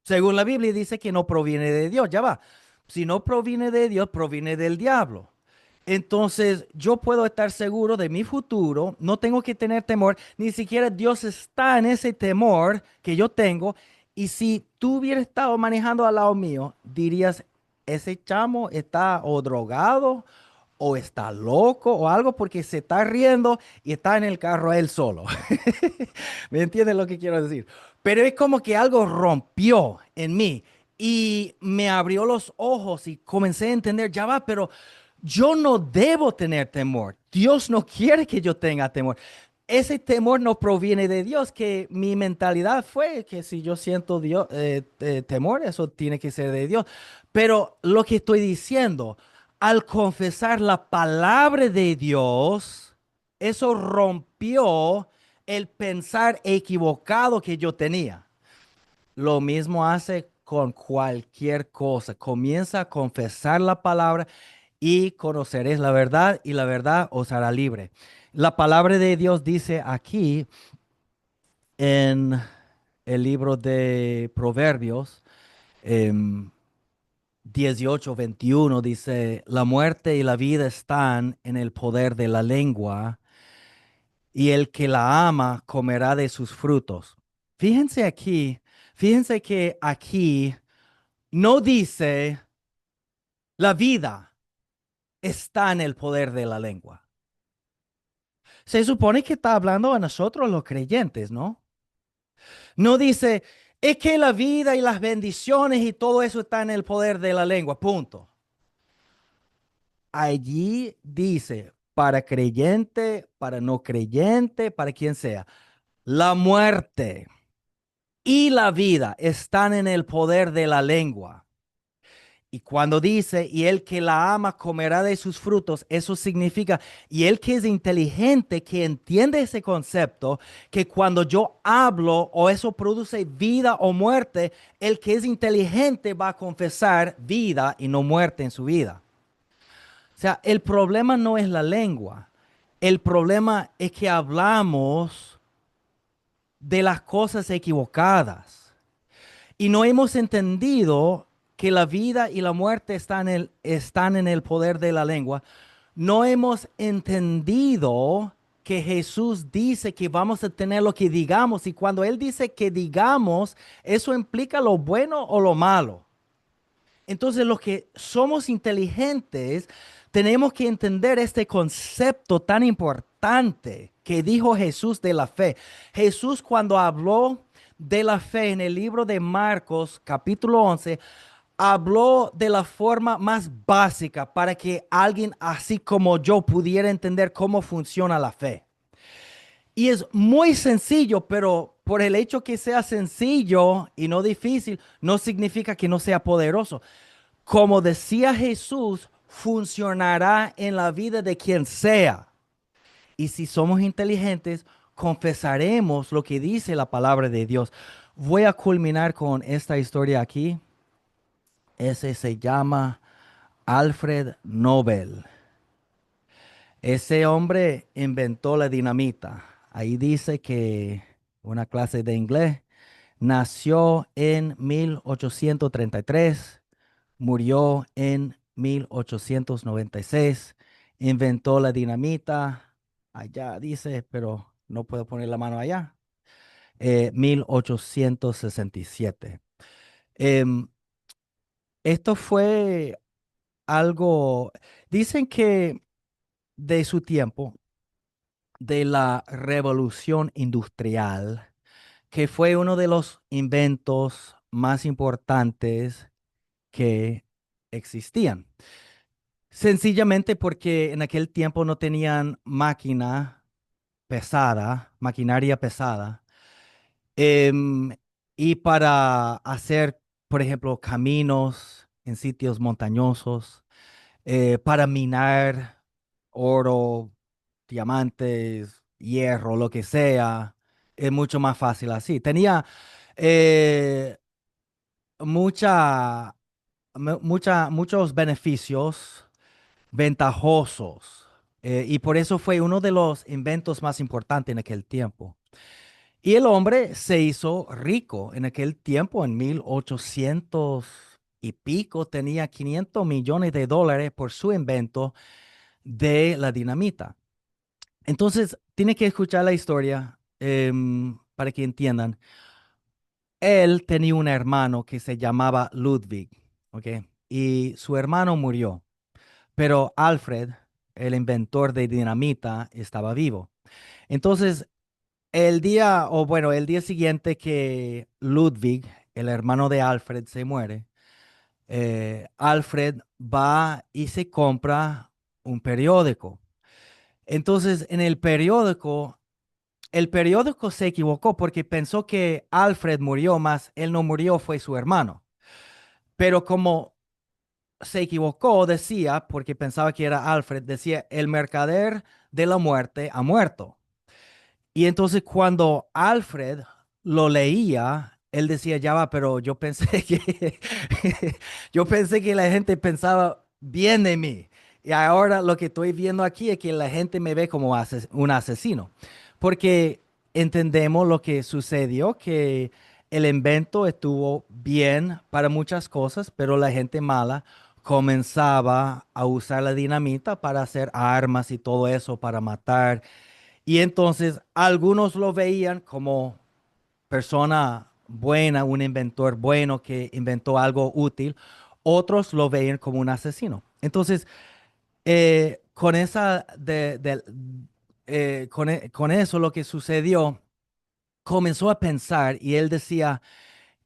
según la Biblia dice que no proviene de Dios, ya va. Si no proviene de Dios, proviene del diablo. Entonces, yo puedo estar seguro de mi futuro, no tengo que tener temor, ni siquiera Dios está en ese temor que yo tengo. Y si tú hubieras estado manejando al lado mío, dirías, ese chamo está o drogado o está loco o algo porque se está riendo y está en el carro él solo. ¿Me entiendes lo que quiero decir? Pero es como que algo rompió en mí y me abrió los ojos y comencé a entender, ya va, pero yo no debo tener temor. Dios no quiere que yo tenga temor. Ese temor no proviene de Dios, que mi mentalidad fue que si yo siento temor, eso tiene que ser de Dios. Pero lo que estoy diciendo, al confesar la palabra de Dios, eso rompió el pensar equivocado que yo tenía. Lo mismo hace con cualquier cosa. Comienza a confesar la palabra y conoceréis la verdad y la verdad os hará libre. La palabra de Dios dice aquí en el libro de Proverbios, em, 18:21 dice, la muerte y la vida están en el poder de la lengua y el que la ama comerá de sus frutos. Fíjense aquí, fíjense que aquí no dice la vida está en el poder de la lengua. Se supone que está hablando a nosotros los creyentes, ¿no? No dice, es que la vida y las bendiciones y todo eso está en el poder de la lengua, punto. Allí dice, para creyente, para no creyente, para quien sea, la muerte y la vida están en el poder de la lengua. Y cuando dice, y el que la ama comerá de sus frutos, eso significa, y el que es inteligente, que entiende ese concepto, que cuando yo hablo o eso produce vida o muerte, el que es inteligente va a confesar vida y no muerte en su vida. O sea, el problema no es la lengua, el problema es que hablamos de las cosas equivocadas. Y no hemos entendido que la vida y la muerte están en el poder de la lengua. No hemos entendido que Jesús dice que vamos a tener lo que digamos. Y cuando Él dice que digamos, eso implica lo bueno o lo malo. Entonces, los que somos inteligentes tenemos que entender este concepto tan importante que dijo Jesús de la fe. Jesús cuando habló de la fe en el libro de Marcos, capítulo 11, habló de la forma más básica para que alguien así como yo pudiera entender cómo funciona la fe. Y es muy sencillo, pero por el hecho que sea sencillo y no difícil, no significa que no sea poderoso. Como decía Jesús, funcionará en la vida de quien sea. Y si somos inteligentes, confesaremos lo que dice la palabra de Dios. Voy a culminar con esta historia aquí. Ese se llama Alfred Nobel. Ese hombre inventó la dinamita. Ahí dice que una clase de inglés nació en 1833. Murió en 1896, inventó la dinamita, allá dice, pero no puedo poner la mano allá, 1867. Em, Esto fue algo, dicen que de su tiempo, de la revolución industrial, que fue uno de los inventos más importantes que existían. Sencillamente porque en aquel tiempo no tenían maquinaria pesada, Em, y para hacer, por ejemplo, caminos en sitios montañosos, para minar oro, diamantes, hierro, lo que sea, es mucho más fácil así. Tenía eh, mucha, muchos beneficios ventajosos, y por eso fue uno de los inventos más importantes en aquel tiempo. Y el hombre se hizo rico en aquel tiempo, en 1800 y pico, tenía 500 millones de dólares por su invento de la dinamita. Entonces, tiene que escuchar la historia para que entiendan. Él tenía un hermano que se llamaba Ludwig, ¿ok? Y su hermano murió, pero Alfred, el inventor de dinamita, estaba vivo. Entonces, el día siguiente que Ludwig, el hermano de Alfred, se muere, Alfred va y se compra un periódico. Entonces, en el periódico se equivocó porque pensó que Alfred murió, más él no murió, fue su hermano. Pero como se equivocó, decía, porque pensaba que era Alfred, decía, el mercader de la muerte ha muerto. Y entonces cuando Alfred lo leía, él decía, ya va, pero yo pensé que yo pensé que la gente pensaba bien de mí. Y ahora lo que estoy viendo aquí es que la gente me ve como un asesino. Porque entendemos lo que sucedió, que el invento estuvo bien para muchas cosas, pero la gente mala comenzaba a usar la dinamita para hacer armas y todo eso, para matar. Y entonces algunos lo veían como persona buena, un inventor bueno que inventó algo útil. Otros lo veían como un asesino. Entonces, con con eso lo que sucedió, comenzó a pensar y él decía,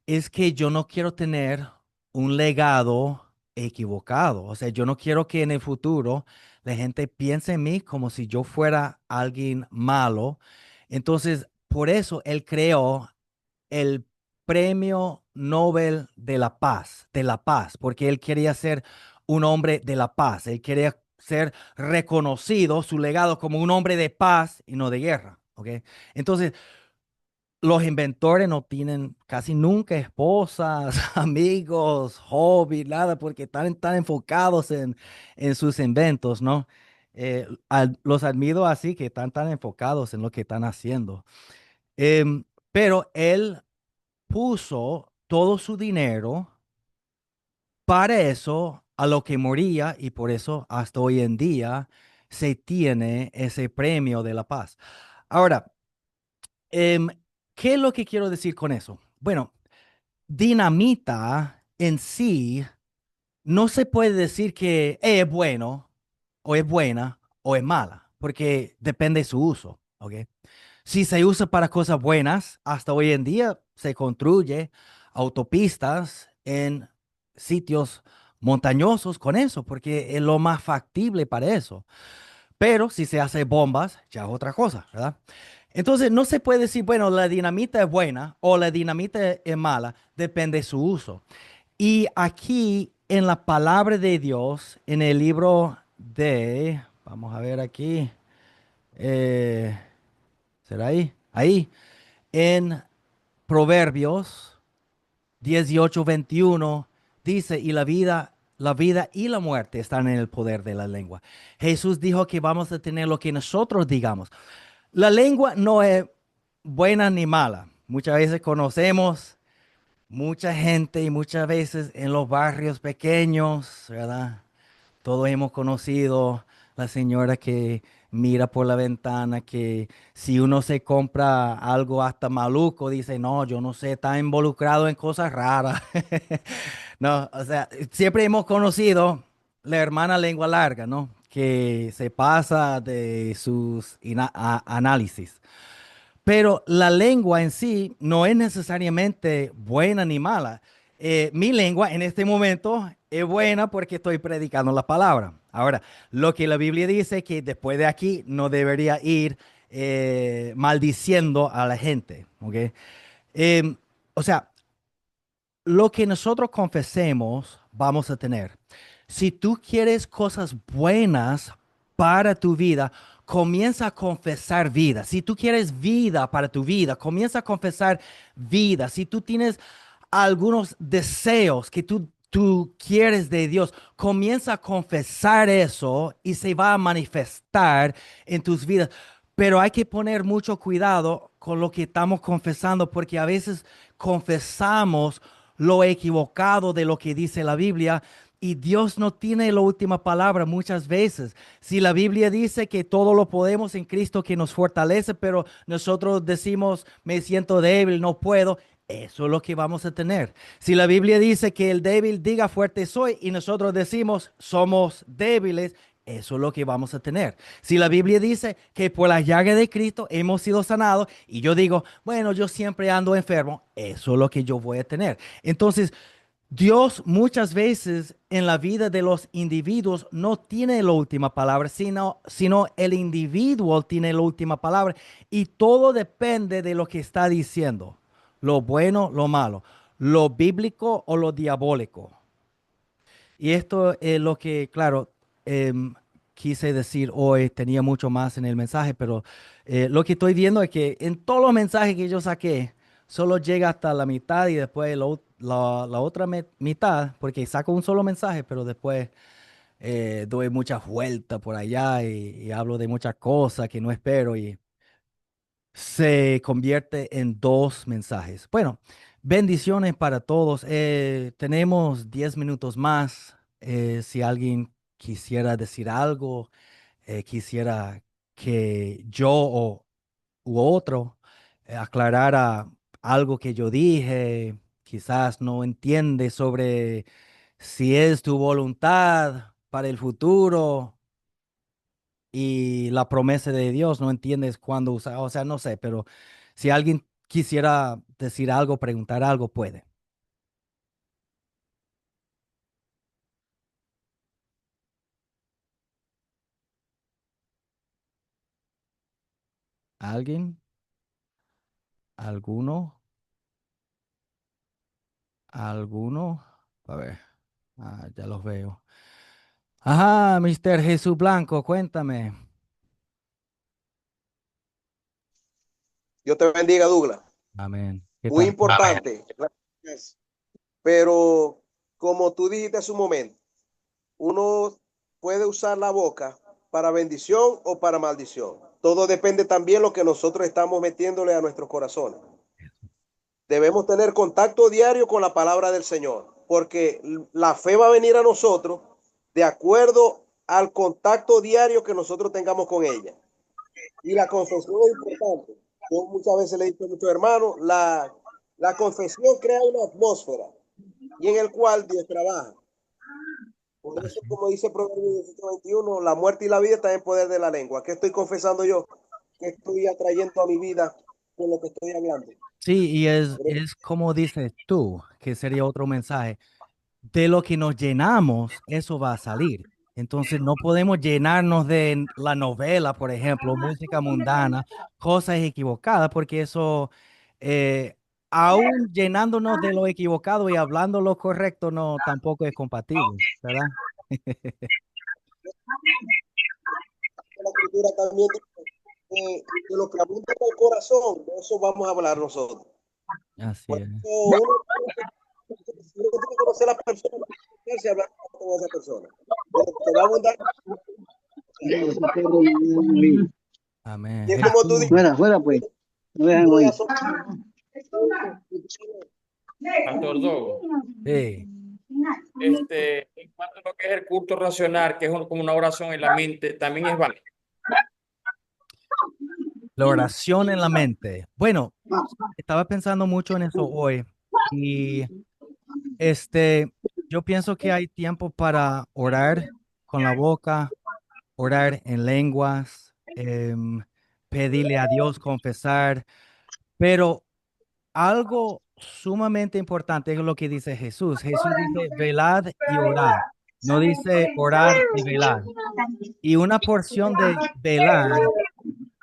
es que yo no quiero tener un legado equivocado. O sea, yo no quiero que en el futuro la gente piense en mí como si yo fuera alguien malo. Entonces, por eso él creó el Premio Nobel de la paz, porque él quería ser un hombre de la paz. Él quería ser reconocido, su legado como un hombre de paz y no de guerra. ¿Ok? Entonces, los inventores no tienen casi nunca esposas, amigos, hobby, nada, porque están tan enfocados en sus inventos, ¿no? Los admiro así, que están tan enfocados en lo que están haciendo. Pero él puso todo su dinero para eso a lo que moría y por eso hasta hoy en día se tiene ese premio de la paz. Ahora, Em, ¿qué es lo que quiero decir con eso? Bueno, dinamita en sí no se puede decir que es bueno o es buena o es mala, porque depende de su uso, ¿ok? Si se usa para cosas buenas, hasta hoy en día se construye autopistas en sitios montañosos con eso, porque es lo más factible para eso. Pero si se hace bombas, ya es otra cosa, ¿verdad? Entonces, no se puede decir, bueno, la dinamita es buena o la dinamita es mala, depende de su uso. Y aquí, en la palabra de Dios, en el libro vamos a ver aquí, eh, ¿será ahí? Ahí, en Proverbios 18:21 dice, y la vida y la muerte están en el poder de la lengua. Jesús dijo que vamos a tener lo que nosotros digamos. La lengua no es buena ni mala. Muchas veces conocemos mucha gente y muchas veces en los barrios pequeños, ¿verdad? Todos hemos conocido la señora que mira por la ventana, que si uno se compra algo hasta maluco, dice, no, yo no sé, está involucrado en cosas raras. No, o sea, siempre hemos conocido la hermana lengua larga, ¿no? Que se pasa de sus análisis. Pero la lengua en sí no es necesariamente buena ni mala. Mi lengua en este momento es buena porque estoy predicando la palabra. Ahora, lo que la Biblia dice es que después de aquí no debería ir maldiciendo a la gente, ¿ok? Em, o sea, lo que nosotros confesemos, vamos a tener. Si tú quieres cosas buenas para tu vida, comienza a confesar vida. Si tú quieres vida para tu vida, comienza a confesar vida. Si tú tienes algunos deseos que tú quieres de Dios, comienza a confesar eso y se va a manifestar en tus vidas. Pero hay que poner mucho cuidado con lo que estamos confesando, porque a veces confesamos lo equivocado de lo que dice la Biblia y Dios no tiene la última palabra muchas veces. Si la Biblia dice que todo lo podemos en Cristo que nos fortalece, pero nosotros decimos, me siento débil, no puedo, eso es lo que vamos a tener. Si la Biblia dice que el débil diga fuerte soy y nosotros decimos somos débiles, eso es lo que vamos a tener. Si la Biblia dice que por la llaga de Cristo hemos sido sanados y yo digo, bueno, yo siempre ando enfermo, eso es lo que yo voy a tener. Entonces, Dios muchas veces en la vida de los individuos no tiene la última palabra, sino el individuo tiene la última palabra y todo depende de lo que está diciendo, lo bueno, lo malo, lo bíblico o lo diabólico. Y esto es lo que, claro, quise decir hoy, tenía mucho más en el mensaje, pero lo que estoy viendo es que en todos los mensajes que yo saqué, solo llega hasta la mitad y después la otra mitad, porque saco un solo mensaje, pero después doy muchas vueltas por allá y hablo de muchas cosas que no espero y se convierte en dos mensajes. Bueno, bendiciones para todos. Tenemos 10 minutos más. Si alguien quisiera decir algo, quisiera que yo u otro aclarara algo que yo dije, quizás no entiende sobre si es tu voluntad para el futuro y la promesa de Dios, no entiendes cuándo usar, o sea, no sé, pero si alguien quisiera decir algo, preguntar algo, puede. ¿Alguien? ¿Alguno? ¿Alguno? A ver, ya los veo. Ajá, Mr. Jesús Blanco, cuéntame. Dios te bendiga, Douglas. Amén. ¿Qué Muy tal? importante. Gracias. Pero como tú dijiste hace un momento, uno puede usar la boca para bendición o para maldición. Todo depende también de lo que nosotros estamos metiéndole a nuestros corazones. Debemos tener contacto diario con la palabra del Señor, porque la fe va a venir a nosotros de acuerdo al contacto diario que nosotros tengamos con ella. Y la confesión es importante. Yo muchas veces le he dicho a muchos hermanos, la confesión crea una atmósfera y en el cual Dios trabaja. Por eso, Así. como dice Proverbios 18:21, la muerte y la vida están en poder de la lengua. ¿Qué estoy confesando yo? ¿Qué estoy atrayendo a mi vida con lo que estoy hablando? Sí, y es como dices tú, que sería otro mensaje. De lo que nos llenamos, eso va a salir. Entonces no podemos llenarnos de la novela, por ejemplo, música mundana, cosas equivocadas, porque eso, eh, aún llenándonos de lo equivocado y hablando lo correcto, no tampoco es compatible, ¿verdad? La escritura también dice de lo que abunda en el corazón, de eso vamos a hablar nosotros. Así Por es. eso uno tiene que conocer a la persona, y hablar con esa persona. De lo que va a abundar. Amén. Y es como tú Jesús. dices, Fuera, fuera, pues. No dejan oír. Pastor Dogo, Sí. en cuanto a lo que es el culto racional, que es como una oración en la mente, también es válido. La oración en la mente. Bueno, estaba pensando mucho en eso hoy y este, yo pienso que hay tiempo para orar con la boca, orar en lenguas, pedirle a Dios, confesar, pero algo sumamente importante es lo que dice Jesús. Jesús dice, velad y orad. No dice orad y velad. Y una porción de velar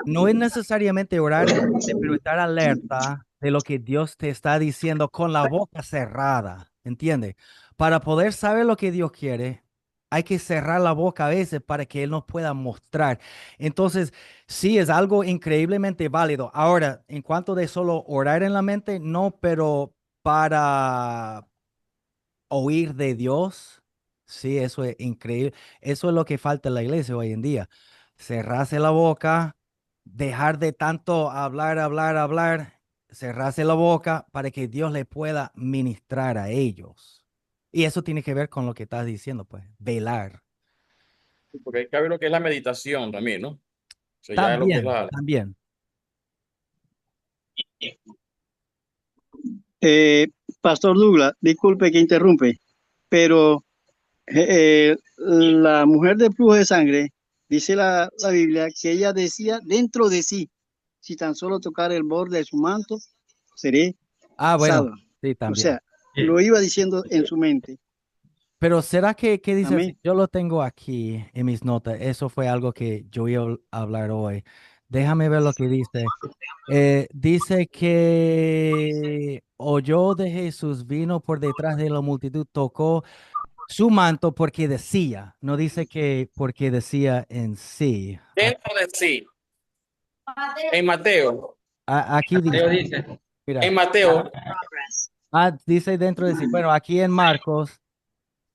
no es necesariamente orar en la mente, pero estar alerta de lo que Dios te está diciendo con la boca cerrada, ¿entiende? Para poder saber lo que Dios quiere, hay que cerrar la boca a veces para que Él nos pueda mostrar. Entonces, sí, es algo increíblemente válido. Ahora, en cuanto de solo orar en la mente, no, pero para oír de Dios, sí, eso es increíble. Eso es lo que falta en la iglesia hoy en día. Cerrarse la boca, dejar de tanto hablar, hablar, hablar, cerrarse la boca para que Dios le pueda ministrar a ellos. Y eso tiene que ver con lo que estás diciendo, pues, velar. Porque hay que ver lo que es la meditación también, ¿no? O sea, ya es lo que es la... También. Pastor Douglas, disculpe que interrumpe, pero la mujer de flujo de sangre, dice la Biblia, que ella decía dentro de sí, si tan solo tocar el borde de su manto, seré Ah, bueno, salva. sí, O también. sea, lo iba diciendo en su mente. Pero ¿será que qué dice así? Amén. Yo lo tengo aquí en mis notas. Eso fue algo que yo iba a hablar hoy. Déjame ver lo que dice. Dice que oyó de Jesús, vino por detrás de la multitud, tocó su manto porque decía, no dice que porque decía en sí. Dentro de sí. En Mateo. Aquí dice, En mira, Mateo. dice dentro de sí. Bueno, aquí en Marcos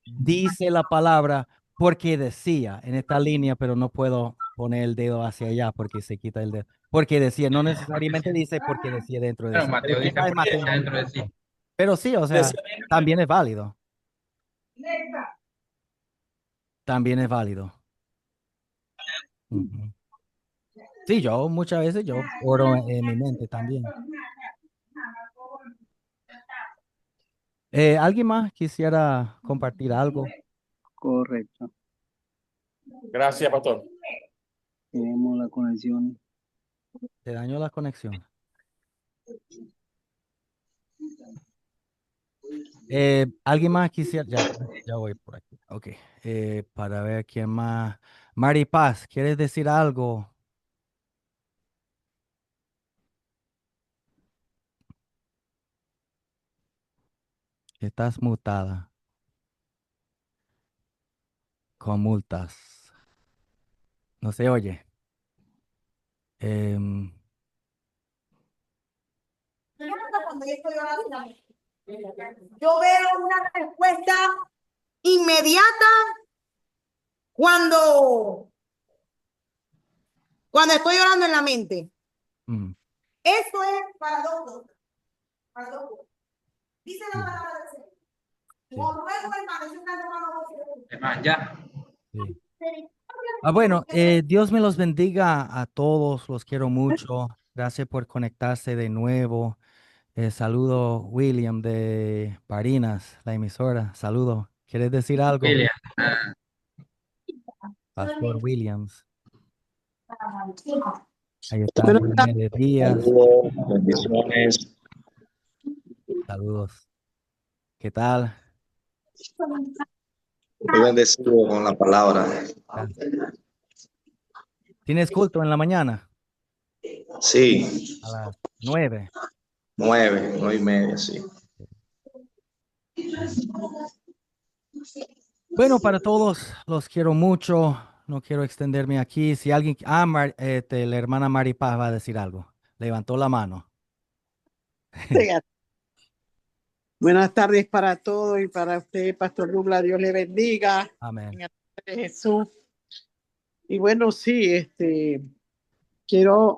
dice la palabra porque decía en esta línea, pero no puedo poner el dedo hacia allá porque se quita el dedo. Porque decía, no necesariamente dice porque decía dentro de sí. Pero quizás es Mateo. Pero sí, o sea, Decía también es válido. También es válido. Ujú. Sí, yo muchas veces yo oro en mi mente también. ¿Alguien más quisiera compartir algo? Correcto. Gracias, pastor. Tenemos la conexión. ¿Te dañó la conexión? ¿Alguien más quisiera? Ya voy por aquí. Ok. Para ver quién más. Mari Paz, ¿quieres decir algo? Estás mutada con multas. No se oye. Em, Cuando yo estoy orando, yo veo una respuesta inmediata cuando, cuando estoy orando en la mente. mm, Esto es para dos cosas. Para dos cosas. Dice la sí, palabra del Señor. sí, Os ruego, hermanos, yo canto hermano, sí. Bueno, Dios me los bendiga a todos, los quiero mucho. Gracias por conectarse de nuevo. Saludo William de Parinas, la emisora. Saludo. ¿Quieres decir algo? Pastor Williams. Ahí está Diomedes Díaz. Saludos, bendiciones. Saludos. ¿Qué tal? Muy bendecido con la palabra. ¿Tienes culto en la mañana? Sí, A las 9. 9:30, sí. Bueno, para todos, los quiero mucho. No quiero extenderme aquí. Si alguien, la hermana Mari Paz va a decir algo. Levantó la mano. Buenas tardes para todos y para usted, Pastor Douglas. Dios le bendiga. Amén. En el nombre de Jesús. Y bueno, sí, quiero